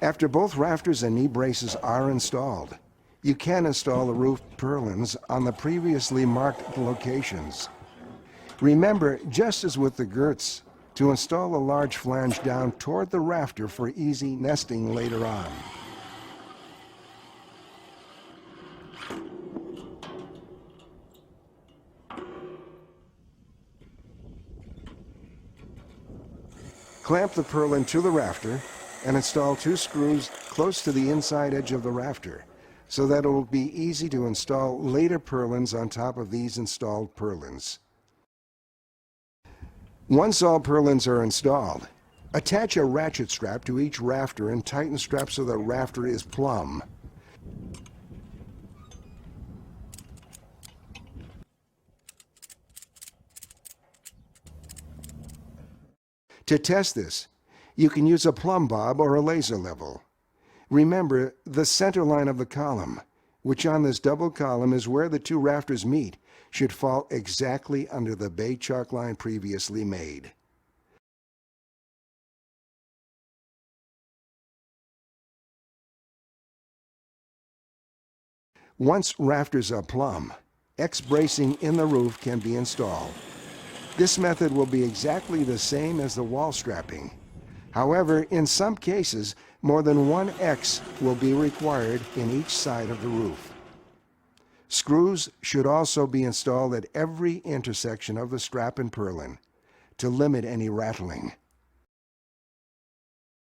After both rafters and knee braces are installed, you can install the roof purlins on the previously marked locations. Remember, just as with the girts, to install a large flange down toward the rafter for easy nesting later on. Clamp the purlin to the rafter and install 2 screws close to the inside edge of the rafter so that it will be easy to install later purlins on top of these installed purlins. Once all purlins are installed, attach a ratchet strap to each rafter and tighten strap so the rafter is plumb. To test this, you can use a plumb bob or a laser level. Remember, the center line of the column, which on this double column is where the 2 rafters meet, should fall exactly under the bay chalk line previously made. Once rafters are plumb, X-bracing in the roof can be installed. This method will be exactly the same as the wall strapping. However, in some cases, more than one X will be required in each side of the roof. Screws should also be installed at every intersection of the strap and purlin to limit any rattling.